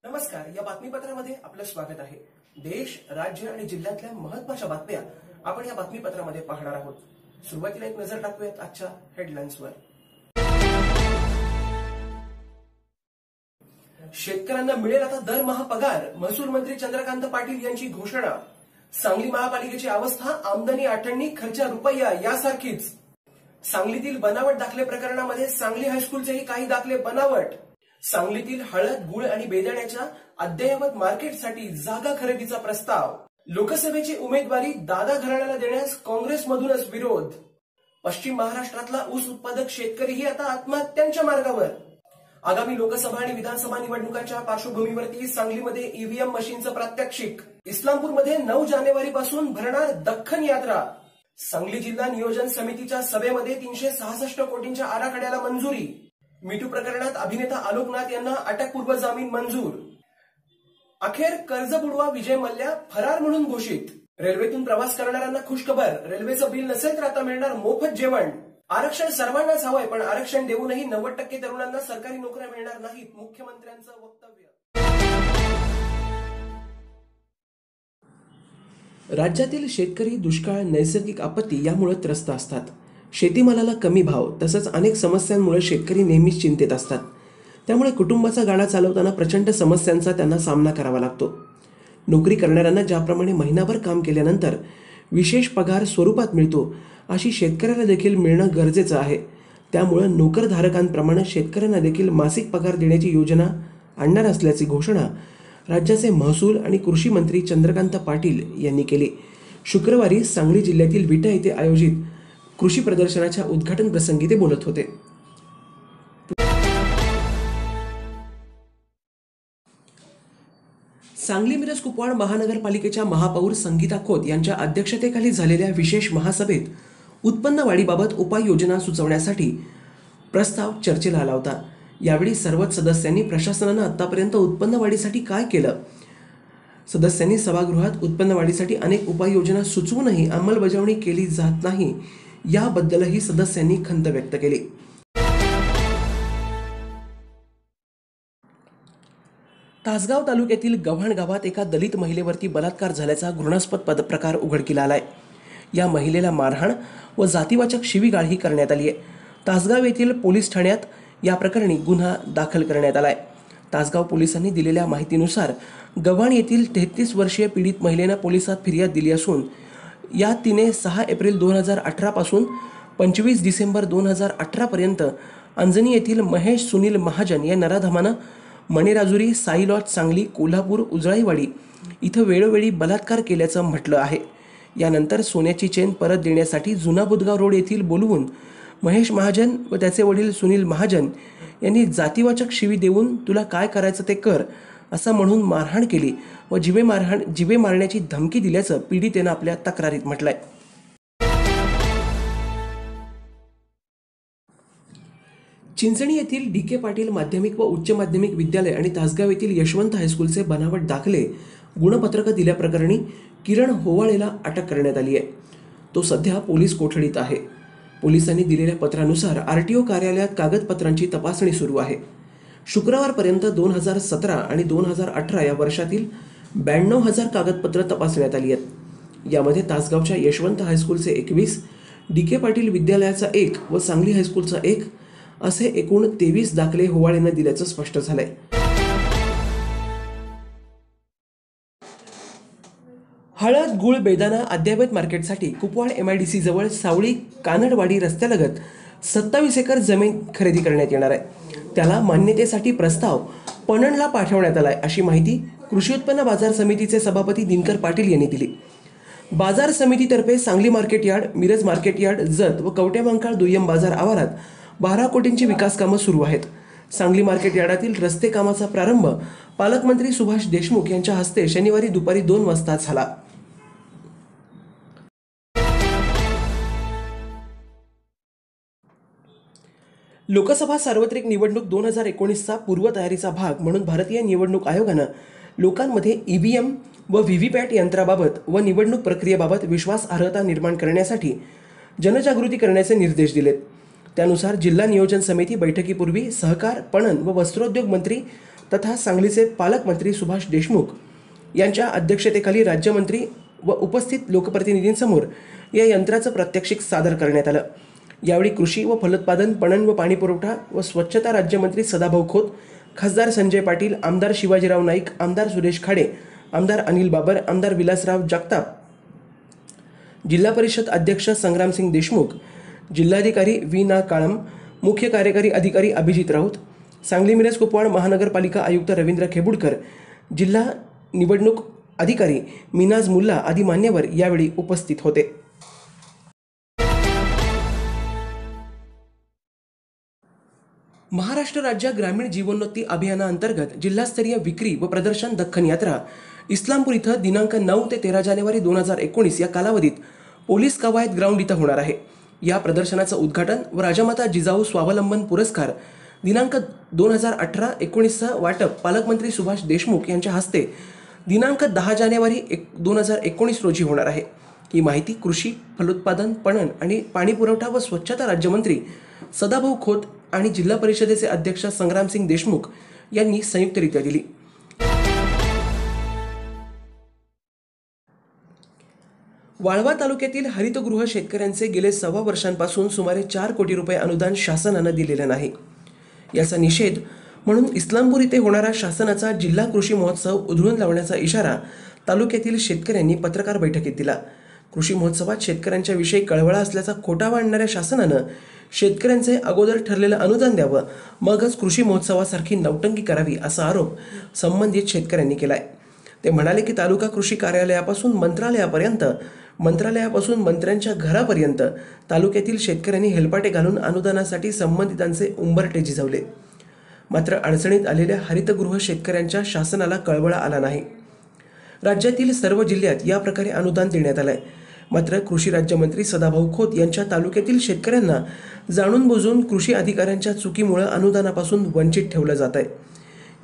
नमस्कार, या बातमीपत्रामध्ये आपलं स्वागत आहे। देश, राज्य आणि जिल्ह्यातल्या महत्त्वाच्या बातम्या आपण या बातमीपत्रामध्ये पाहणार आहोत। सुरुवातीला एक नजर टाकूयात आजच्या हेडलाईन्सवर। शेतकऱ्यांना मिळेल आता दरमहा पगार, महसूल मंत्री चंद्रकांत पाटील यांची घोषणा। सांगली महापालिकेची अवस्था, आमदनी 98, खर्च रुपया यासारखीच। सांगलीतील बनावट दाखले प्रकरणामध्ये सांगली हायस्कूलचेही काही दाखले बनावट। सांगलीतील हळद, गुळ आणि बेदाण्याच्या अद्ययावत मार्केटसाठी जागा खरेदीचा प्रस्ताव। लोकसभेची उमेदवारी दादा घराण्याला देण्यास काँग्रेसमधूनच विरोध। पश्चिम महाराष्ट्रातला ऊस उत्पादक शेतकरीही आता आत्महत्यांच्या मार्गावर। आगामी लोकसभा आणि विधानसभा निवडणुकांच्या पार्श्वभूमीवरती सांगलीमध्ये ईव्हीएम मशीनचं प्रात्यक्षिक। इस्लामपूरमध्ये 9 जानेवारीपासून भरणार दख्खन यात्रा। सांगली जिल्हा नियोजन समितीच्या सभेमध्ये 366 कोटींच्या आराखड्याला मंजुरी। मीटू प्रकरणात अभिनेता आलोकनाथ यांना अटकपूर्व जामीन मंजूर। अखेर कर्ज बुडवा विजय मल्ल्या फरार म्हणून घोषित। रेल्वेतून प्रवास करणाऱ्यांना खुशखबर, रेल्वेचं बिल नसेल तर आता मिळणार मोफत जेवण। आरक्षण सर्वांनाच हवंय, पण आरक्षण देऊनही 90% तरुणांना सरकारी नोकऱ्या मिळणार नाहीत, मुख्यमंत्र्यांचं वक्तव्य। राज्यातील शेतकरी दुष्काळ, नैसर्गिक आपत्ती यामुळे त्रस्त असतात। शेतीमालाला कमी भाव तसंच अनेक समस्यांमुळे शेतकरी नेहमीच चिंतेत असतात। त्यामुळे कुटुंबाचा गाडा चालवताना प्रचंड समस्यांचा त्यांना सामना करावा लागतो। नोकरी करणाऱ्यांना ज्याप्रमाणे महिनाभर काम केल्यानंतर विशेष पगार स्वरूपात मिळतो, अशी शेतकऱ्याला देखील मिळणं गरजेचं आहे। त्यामुळे नोकरधारकांप्रमाणे शेतकऱ्यांना देखील मासिक पगार देण्याची योजना आणणार असल्याची घोषणा राज्याचे महसूल आणि कृषी मंत्री चंद्रकांत पाटील यांनी केली। शुक्रवारी सांगली जिल्ह्यातील विटा येथे आयोजित कृषी प्रदर्शनाच्या उद्घाटन प्रसंगी ते बोलत होते। सांगली मिरज कुपवाड महानगरपालिकेच्या महापौर संगीता खोत यांच्या अध्यक्षतेखाली झालेल्या विशेष महासभेत उत्पन्न वाढीबाबत उपाययोजना सुचवण्यासाठी प्रस्ताव चर्चेला आला होता। यावेळी सर्वच सदस्यांनी प्रशासनानं आतापर्यंत उत्पन्न वाढीसाठी काय केलं, सदस्यांनी सभागृहात उत्पन्न वाढीसाठी अनेक उपाययोजना सुचवूनही अंमलबजावणी केली जात नाही याबद्दलही सदस्यांनी खंत व्यक्त केली। तासगाव तालुक्यातील गव्हाण गावात एका दलित महिलेवरती बलात्कार झाल्याचा घृणास्पद प्रकार उघडकीला आलाय। या महिलेला मारहाण व जातीवाचक शिवीगाळही करण्यात आली आहे। तासगाव येथील पोलीस ठाण्यात या प्रकरणी गुन्हा दाखल करण्यात आलाय। तासगाव पोलिसांनी दिलेल्या माहितीनुसार गव्हाण येथील 33 वर्षीय पीडित महिलेनं पोलिसात फिर्याद दिली असून या तिने 6 एप्रिल 2018 पासून 25 डिसेंबर 2018 पर्यंत अंजनी येथील महेश सुनील महाजन या नराधमानं मणेराजुरी, साईलॉज, सांगली, कोल्हापूर, उजळाईवाडी इथं वेळोवेळी बलात्कार केल्याचं म्हटलं आहे। यानंतर सोन्याची चेन परत देण्यासाठी जुना बुधगाव रोड येथील बोलवून महेश महाजन व त्याचे वडील सुनील महाजन यांनी जातीवाचक शिवी देऊन तुला काय करायचं ते कर असं म्हणून मारहाण केली व जीवे मारण्याची धमकी दिल्याचं पीडितेनं आपल्या तक्रारीत म्हटलंय। चिंचणी येथील डी के पाटील माध्यमिक व उच्च माध्यमिक विद्यालय आणि तासगाव येथील यशवंत हायस्कूलचे बनावट दाखले गुणपत्रक दिल्याप्रकरणी किरण होवाळेला अटक करण्यात आली आहे। तो सध्या पोलीस कोठडीत आहे। पोलिसांनी दिलेल्या पत्रानुसार आरटीओ कार्यालयात कागदपत्रांची तपासणी सुरू आहे। शुक्रवारपर्यंत 2017 आणि 2018 या वर्षातील 92,000 कागदपत्र तपासण्यात आली आहेत। यामध्ये तासगावच्या यशवंत हायस्कूलचे 21, डी के पाटील विद्यालयाचा 1 व सांगली हायस्कूलचा 1 असे एकूण 23 दाखले होवाळेनं दिल्याचं स्पष्ट झालंय। हळद, गुळ, बेदाणा अद्ययावत मार्केटसाठी कुपवाड MIDC जवळ सावळी कानडवाडी रस्त्यालगत 27 एकर जमीन खरेदी करण्यात येणार आहे। त्याला मान्यतेसाठी प्रस्ताव पणनला पाठवण्यात आलाय, अशी माहिती कृषी उत्पन्न बाजार समितीचे सभापती दिनकर पाटील यांनी दिली। बाजार समितीतर्फे Sangli market yard, Miraj market yard, Jat व कवठेमहांकाळ दुय्यम बाजार आवारात 12 कोटींची विकास कामं सुरू आहेत। सांगली मार्केट यार्डातील रस्ते कामाचा प्रारंभ पालकमंत्री सुभाष देशमुख यांच्या हस्ते शनिवारी दुपारी 2 वाजता झाला। लोकसभा सार्वत्रिक निवडणूक 2019चा पूर्वतयारीचा भाग म्हणून भारतीय निवडणूक आयोगानं लोकांमध्ये ईव्हीएम व व्हीव्हीपॅट यंत्राबाबत व निवडणूक प्रक्रियेबाबत विश्वासार्हता निर्माण करण्यासाठी जनजागृती करण्याचे निर्देश दिलेत. त्यानुसार जिल्हा नियोजन समिती बैठकीपूर्वी सहकार, पणन व वस्त्रोद्योग मंत्री तथा सांगलीचे पालकमंत्री सुभाष देशमुख यांच्या अध्यक्षतेखाली राज्यमंत्री व उपस्थित लोकप्रतिनिधींसमोर या यंत्राचं प्रात्यक्षिक सादर करण्यात आलं. यावेळी कृषी व फलोत्पादन, पणन व पाणीपुरवठा व स्वच्छता राज्यमंत्री सदाभाऊ खोत, खासदार संजय पाटील, आमदार शिवाजीराव नाईक, आमदार सुरेश खाडे, आमदार अनिल बाबर, आमदार विलासराव जगताप, जिल्हा परिषद अध्यक्ष संग्रामसिंग देशमुख, जिल्हाधिकारी वी ना काळम, मुख्य कार्यकारी अधिकारी अभिजित राऊत, सांगली मिरज कुपवाड महानगरपालिका आयुक्त रवींद्र खेबुडकर, जिल्हा निवडणूक अधिकारी मिनाज मुल्ला आदी मान्यवर यावेळी उपस्थित होते. महाराष्ट्र राज्य ग्रामीण जीवनोन्नती अभियानाअंतर्गत जिल्हास्तरीय विक्री व प्रदर्शन दख्खन यात्रा इस्लामपूर इथं दिनांक 9 ते 13 जानेवारी 2019 या कालावधीत पोलीस कवायत ग्राउंड इथं होणार आहे. या प्रदर्शनाचं उद्घाटन व राजमाता जिजाऊ स्वावलंबन पुरस्कार दिनांक 2018-19 वाटप पालकमंत्री सुभाष देशमुख यांच्या हस्ते दिनांक 10 जानेवारी 2019 रोजी होणार आहे. ही माहिती कृषी, फलोत्पादन, पणन आणि पाणीपुरवठा व स्वच्छता राज्यमंत्री सदाभाऊ खोत आणि जिल्हा परिषदेचे अध्यक्ष संग्रामसिंग देशमुख यांनी संयुक्तरित्या दिली. वाळवा तालुक्यातील हरितगृह शेतकऱ्यांचे गेले 6 वर्षांपासून सुमारे 4 कोटी रुपये अनुदान शासनानं दिलेलं नाही. याचा निषेध म्हणून इस्लामपूर इथे होणारा शासनाचा जिल्हा कृषी महोत्सव उधळून लावण्याचा इशारा तालुक्यातील शेतकऱ्यांनी पत्रकार बैठकीत दिला. कृषी महोत्सवात शेतकऱ्यांच्या विषयी कळवळा असल्याचा खोटावा आणणाऱ्या शासनानं शेतकऱ्यांचे अगोदर ठरलेलं अनुदान द्यावं, मगच कृषी महोत्सवासारखी नौटंकी करावी असा आरोप संबंधित शेतकऱ्यांनी केलाय. ते म्हणाले की तालुका कृषी कार्यालयापासून मंत्रालयापर्यंत, मंत्रालयापासून मंत्र्यांच्या घरापर्यंत तालुक्यातील शेतकऱ्यांनी हेलपाटे घालून अनुदानासाठी संबंधितांचे उंबरटे झिजवले. मात्र अडचणीत आलेल्या हरितगृह शेतकऱ्यांच्या शासनाला कळवळा आला नाही. राज्यातील सर्व जिल्ह्यात या प्रकारे अनुदान देण्यात आलंय. मात्र कृषी राज्यमंत्री सदाभाऊ खोत यांच्या तालुक्यातील शेतकऱ्यांना जाणून बुजून कृषी अधिकाऱ्यांच्या चुकीमुळे अनुदानापासून वंचित ठेवलं जात आहे.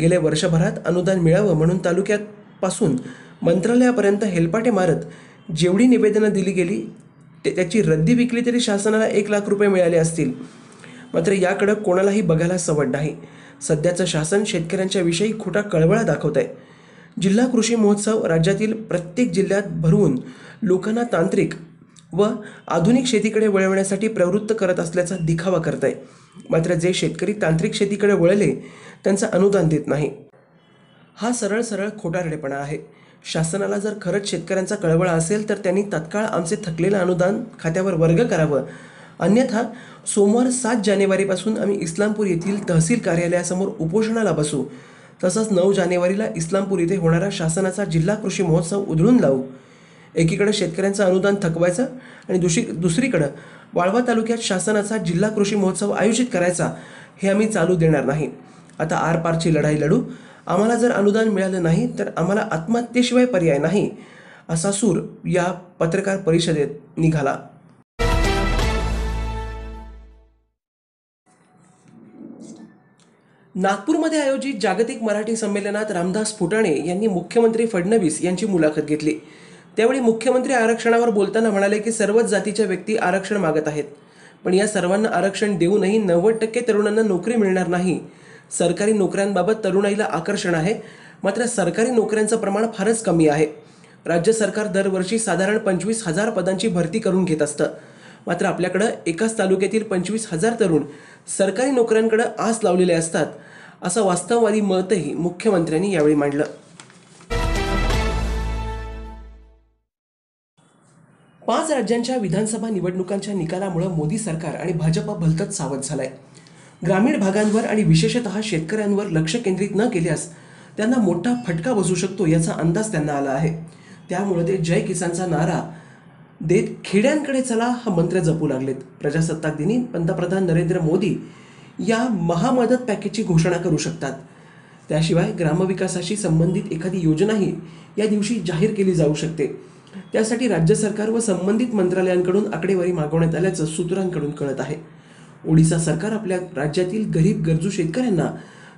गेल्या वर्षभरात अनुदान मिळावं म्हणून तालुक्यापासून मंत्रालयापर्यंत हेलपाटे मारत जेवढी निवेदनं दिली गेली त्याची रद्दी विकली तरी शासनाला 1 लाख रुपये मिळाले असतील. मात्र याकडे कोणालाही बघायला सवड नाही. सध्याचं शासन शेतकऱ्यांच्या विषयी खोटा कळवळा दाखवत आहे. जिल्हा कृषी महोत्सव राज्यातील प्रत्येक जिल्ह्यात भरवून लोकांना तांत्रिक व आधुनिक शेतीकडे वळवण्यासाठी प्रवृत्त करत असल्याचा दिखावा करत आहे. मात्र जे शेतकरी तांत्रिक शेतीकडे वळले त्यांचं अनुदान देत नाही. हा सरळ खोटारडेपणा आहे. शासनाला जर खरंच शेतकऱ्यांचा कळवळा असेल तर त्यांनी तात्काळ आमचे थकलेलं अनुदान खात्यावर वर्ग करावं. अन्यथा सोमवार 7 जानेवारीपासून आम्ही इस्लामपूर येथील तहसील कार्यालयासमोर उपोषणाला बसू. तसंच 9 जानेवारीला इस्लामपूर इथे होणारा शासनाचा जिल्हा कृषी महोत्सव उधळून लावू. एकीकडे शेतकऱ्यांचं अनुदान थकवायचं आणि दुसरीकडे वाळवा तालुक्यात शासनाचा जिल्हा कृषी महोत्सव आयोजित करायचा, हे आम्ही चालू देणार नाही. आता आरपारची लढाई लढू. आम्हाला जर अनुदान मिळालं नाही तर आम्हाला आत्महत्येशिवाय पर्याय नाही, असा सूर या पत्रकार परिषदेत निघाला. नागपूरमध्ये आयोजित जागतिक मराठी संमेलनात रामदास फुटाणे यांनी मुख्यमंत्री फडणवीस यांची मुलाखत घेतली. त्यावेळी मुख्यमंत्री आरक्षणावर बोलताना म्हणाले की सर्वच जातीच्या व्यक्ती आरक्षण मागत आहेत, पण या सर्वांना आरक्षण देऊनही 90% तरुणांना नोकरी मिळणार नाही. सरकारी नोकऱ्यांबाबत तरुणाईला आकर्षण आहे, मात्र सरकारी नोकऱ्यांचं प्रमाण फारच कमी आहे. राज्य सरकार दरवर्षी साधारण 25,000 पदांची भरती करून घेत असतं. मात्र आपल्याकडे एकाच तालुक्यातील 25,000 तरुण सरकारी नोकऱ्यांकडे आस लावलेले असतात, असं वास्तववादी मतही मुख्यमंत्र्यांनी यावेळी मांडलं. 5 राज्यांच्या विधानसभा निवडणुकांच्या निकालामुळे मोदी सरकार आणि भाजपा भलतंच सावध झालाय. ग्रामीण भागांवर आणि विशेषतः शेतकऱ्यांवर लक्ष केंद्रित न केल्यास त्यांना मोठा फटका बसू शकतो याचा अंदाज त्यांना आला आहे. त्यामुळे ते जय किसानचा नारा देत खेड्यांकडे चला हा मंत्र जपू लागलेत. प्रजासत्ताक दिनी पंतप्रधान नरेंद्र मोदी या महामदत पॅकेजची घोषणा करू शकतात. त्याशिवाय ग्रामविकासाशी संबंधित एखादी योजनाही या दिवशी जाहीर केली जाऊ शकते. त्यासाठी राज्य सरकार व संबंधित मंत्रालयांकडून आकडेवारी मागवण्यात आल्याचं सूत्रांकडून कळत आहे. ओडिशा सरकार आपल्या राज्यातील गरीब गरजू शेतकऱ्यांना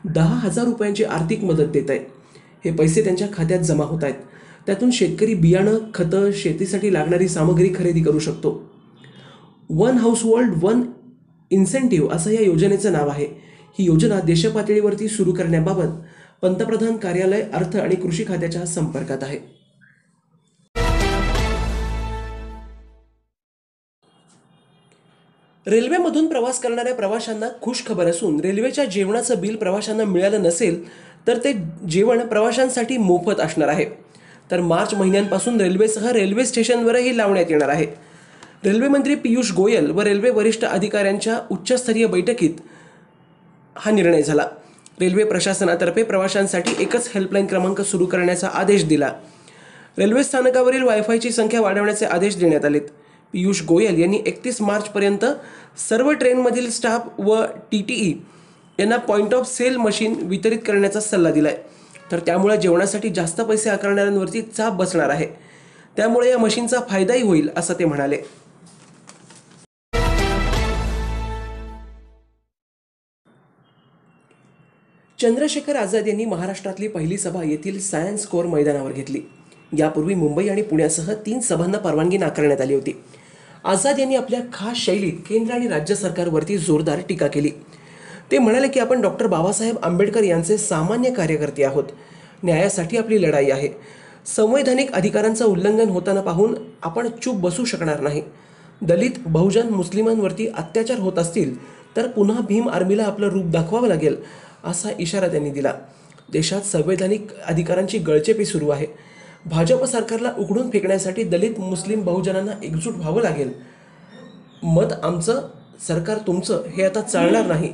10,000 रुपयांची आर्थिक मदत देत आहे. हे पैसे त्यांच्या खात्यात जमा होत आहेत. त्यातून शेतकरी बियाणं, खतं, शेतीसाठी लागणारी सामग्री खरेदी करू शकतो. वन हाऊसहोल्ड वन इन्सेंटिव्ह असं या योजनेचं नाव आहे. ही योजना देशपातळीवरती सुरू करण्याबाबत पंतप्रधान कार्यालय, अर्थ आणि कृषी खात्याच्या संपर्कात आहे. रेल्वेमधून प्रवास करणाऱ्या प्रवाशांना खुश खबर असून रेल्वेच्या जेवणाचं बिल प्रवाशांना मिळालं नसेल तर ते जेवण प्रवाशांसाठी मोफत असणार आहे. तर मार्च महिन्यापासून रेल्वेसह रेल्वे स्टेशनवरही लावण्यात येणार आहे. रेल्वे मंत्री पियुष गोयल व रेल्वे वरिष्ठ अधिकाऱ्यांच्या उच्चस्तरीय बैठकीत हा निर्णय झाला. रेल्वे प्रशासनातर्फे प्रवाशांसाठी एकच हेल्पलाईन क्रमांक सुरू करण्याचा आदेश दिला. रेल्वे स्थानकावरील वायफायची संख्या वाढवण्याचे आदेश देण्यात आलेत. पियुष गोयल यांनी 31 मार्चपर्यंत सर्व ट्रेनमधील स्टाफ व TTE यांना पॉईंट ऑफ सेल मशीन वितरित करण्याचा सल्ला दिलाय. तर त्यामुळे जेवणासाठी जास्त पैसे आकारणाऱ्यांवरती चाप बसणार आहे. त्यामुळे या मशीनचा फायदाही होईल असं ते म्हणाले. चंद्रशेखर आझाद यांनी महाराष्ट्रातली पहिली सभा येथील सायन्स कोर मैदानावर घेतली. यापूर्वी मुंबई आणि पुण्यासह 3 सभांना परवानगी नाकारण्यात आली होती. आझाद यांनी आपल्या खास शैलीत केंद्र आणि राज्य सरकारवरती जोरदार टीका केली. ते म्हणाले की आपण डॉक्टर बाबासाहेब आंबेडकर यांचे सामान्य कार्यकर्ते आहोत. न्यायासाठी आपली लढाई आहे. संवैधानिक अधिकारांचं उल्लंघन होताना पाहून आपण चूप बसू शकणार नाही. दलित, बहुजन, मुस्लिमांवरती अत्याचार होत असतील तर पुन्हा भीम आर्मीला आपलं रूप दाखवावं लागेल असा इशारा त्यांनी दिला. देशात संवैधानिक अधिकारांची गळचेपी सुरू आहे. भाजप सरकारला उघडून फेकण्यासाठी दलित, मुस्लिम, बहुजनांना एकजूट व्हावं लागेल. मत आमचं, सरकार तुमचं हे आता चालणार नाही.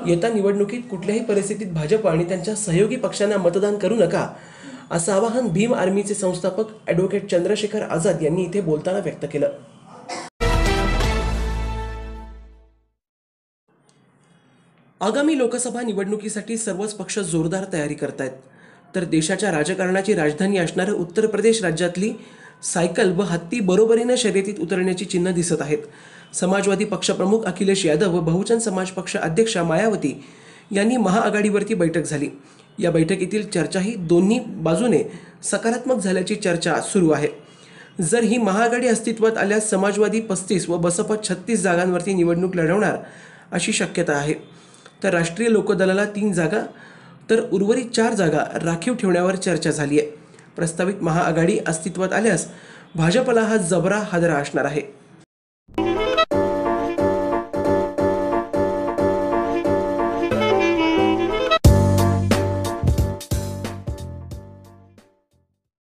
येत्या निवडणुकीत कुठल्याही परिस्थितीत भाजप आणि त्यांच्या सहयोगी पक्षांना मतदान करू नका असं आवाहन भीम आर्मीचे संस्थापक ॲडव्होकेट चंद्रशेखर आझाद यांनी इथे बोलताना व्यक्त केलं. आगामी लोकसभा निवडणुकीसाठी सर्वच पक्ष जोरदार तयारी करतायत. तर देशाच्या राजकारणाची राजधानी असणाऱ्या उत्तर प्रदेश राज्यातली सायकल व हत्ती बरोबरीने शर्यतीत उतरण्याची चिन्ह दिसत आहेत. समाजवादी पक्षप्रमुख अखिलेश यादव व बहुजन समाज पक्ष अध्यक्षा मायावती यांनी महाआघाडीवरती बैठक झाली. या बैठकीतील चर्चाही दोन्ही बाजूने सकारात्मक झाल्याची चर्चा सुरू आहे. जर ही महाआघाडी अस्तित्वात आल्यास समाजवादी 35 व बसपा 36 जागांवरती निवडणूक लढवणार अशी शक्यता आहे. तर राष्ट्रीय लोकदलाला 3 जागा तर उर्वरित 4 जागा राखीव ठेवण्यावर चर्चा झाली आहे. प्रस्तावित महाआघाडी अस्तित्वात आल्यास भाजपला हा जबरा हादरा असणार आहे.